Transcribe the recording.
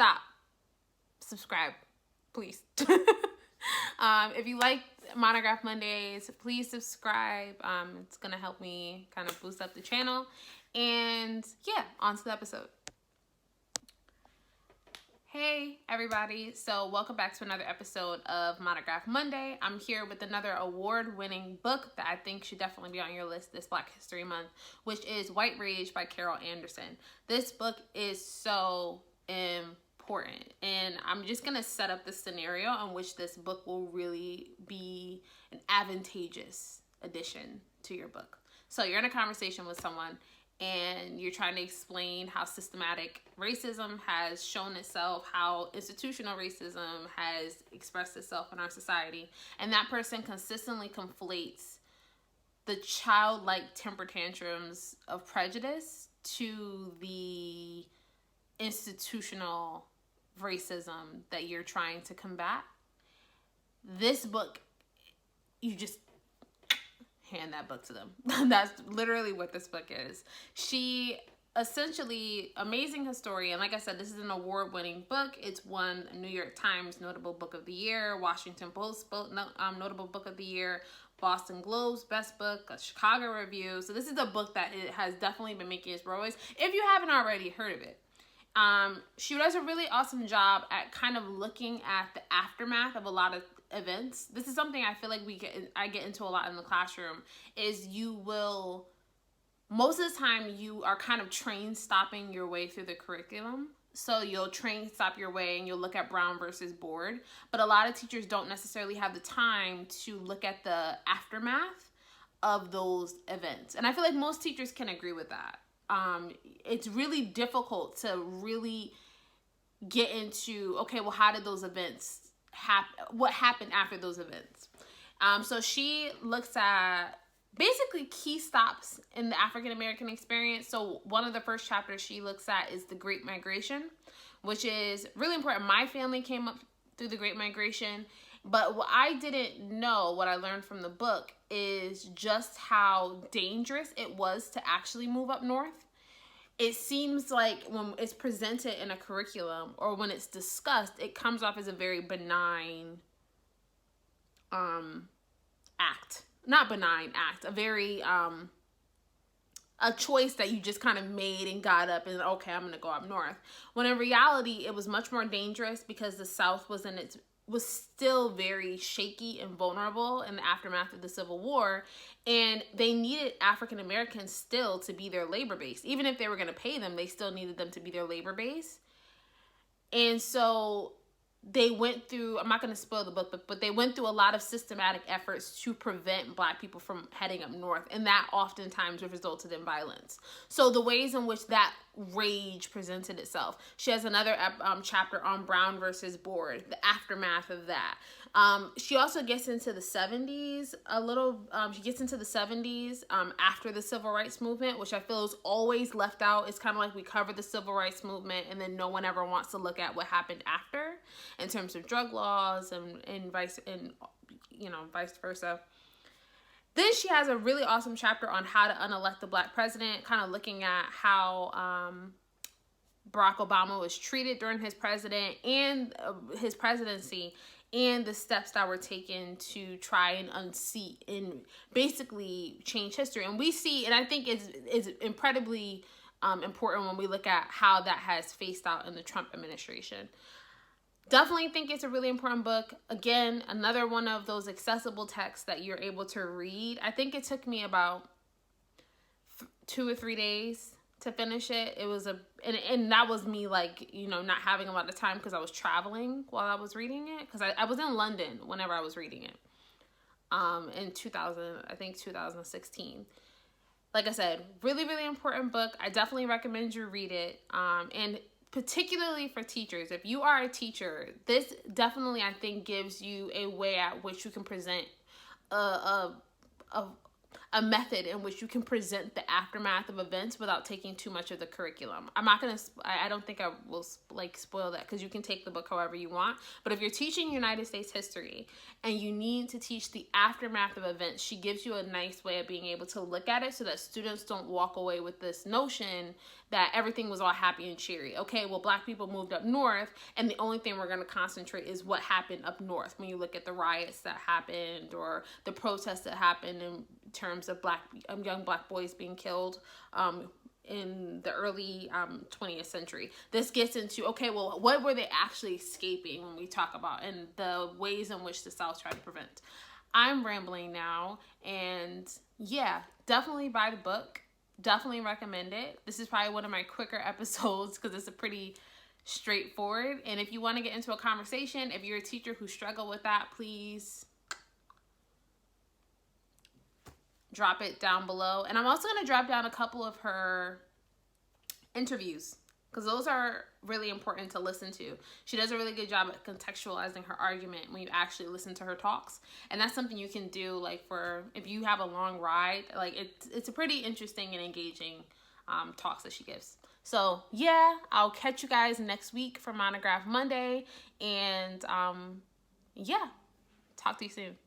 stop. Subscribe, please. If you like Monograph Mondays, please subscribe. It's gonna help me kind of boost up the channel. And yeah, on to the episode. Hey everybody, so welcome back to another episode of Monograph Monday. I'm here with another award-winning book that I think should definitely be on your list this Black History Month, which is White Rage by Carol Anderson. This book is so important, and I'm just going to set up the scenario in which this book will really be an advantageous addition to your book. So you're in a conversation with someone and you're trying to explain how systematic racism has shown itself, how institutional racism has expressed itself in our society. And that person consistently conflates the childlike temper tantrums of prejudice to the institutional racism that you're trying to combat. This book, you just hand that book to them. That's literally what this book is. She essentially, amazing historian. Like I said, this is an award-winning book. It's won New York Times Notable Book of the Year, Washington Post Notable Book of the Year, Boston Globe's Best Book, a Chicago Review. So this is a book that it has definitely been making its roads. If you haven't already heard of it, she does a really awesome job at kind of looking at the aftermath of a lot of events. This is something I feel like I get into a lot in the classroom, is you will, most of the time you are kind of train stopping your way through the curriculum. So you'll train stop your way and you'll look at Brown versus Board, but a lot of teachers don't necessarily have the time to look at the aftermath of those events. And I feel like most teachers can agree with that. It's really difficult to really get into, okay, well, how did those events what happened after those events? So she looks at basically key stops in the African American experience. So one of the first chapters she looks at is the Great Migration, which is really important. My family came up through the Great Migration, but what I didn't know, what I learned from the book, is just how dangerous it was to actually move up north. It seems like when it's presented in a curriculum or when it's discussed, it comes off as a very benign act. Not benign act, a very a choice that you just kind of made and got up and, okay, I'm going to go up north. When in reality, it was much more dangerous because the South was still very shaky and vulnerable in the aftermath of the Civil War, and they needed African Americans still to be their labor base. Even if they were going to pay them, they still needed them to be their labor base. And so they went through, I'm not going to spoil the book, but they went through a lot of systematic efforts to prevent Black people from heading up north, and that oftentimes resulted in violence. So the ways in which that rage presented itself. She has another chapter on Brown versus Board, the aftermath of that. She also gets into the 70s a little. She gets into the 70s after the Civil Rights Movement, which I feel is always left out. It's kind of like we cover the Civil Rights Movement and then no one ever wants to look at what happened after in terms of drug laws and vice versa. Then she has a really awesome chapter on how to unelect the Black president, kind of looking at how Barack Obama was treated during his his presidency, and the steps that were taken to try and unseat and basically change history. And we see, and I think is incredibly important when we look at how that has faced out in the Trump administration. Definitely think it's a really important book. Again, another one of those accessible texts that you're able to read. I think it took me about 2 or 3 days to finish it. It was and that was me, like, not having a lot of time because I was traveling while I was reading it, because I was in London whenever I was reading it in 2016. Like I said, really, really important book. I definitely recommend you read it. And particularly for teachers, if you are a teacher, this definitely, I think, gives you a way at which you can present a a method in which you can present the aftermath of events without taking too much of the curriculum. I'm not going to, I don't think I will like spoil that, because you can take the book however you want. But if you're teaching United States history and you need to teach the aftermath of events, she gives you a nice way of being able to look at it so that students don't walk away with this notion that everything was all happy and cheery. Okay, well, Black people moved up north, and the only thing we're going to concentrate is what happened up north. When you look at the riots that happened or the protests that happened in terms of young Black boys being killed in the early 20th century. This gets into, okay, well, what were they actually escaping when we talk about, and the ways in which the South tried to prevent. I'm rambling now, and yeah, definitely buy the book. Definitely recommend it. This is probably one of my quicker episodes because it's a pretty straightforward. And if you want to get into a conversation, if you're a teacher who struggle with that, please drop it down below. And I'm also going to drop down a couple of her interviews, because those are really important to listen to. She does a really good job at contextualizing her argument when you actually listen to her talks. And that's something you can do, like, for if you have a long ride. Like, it's a pretty interesting and engaging talks that she gives. So yeah, I'll catch you guys next week for Monograph Monday. And yeah, talk to you soon.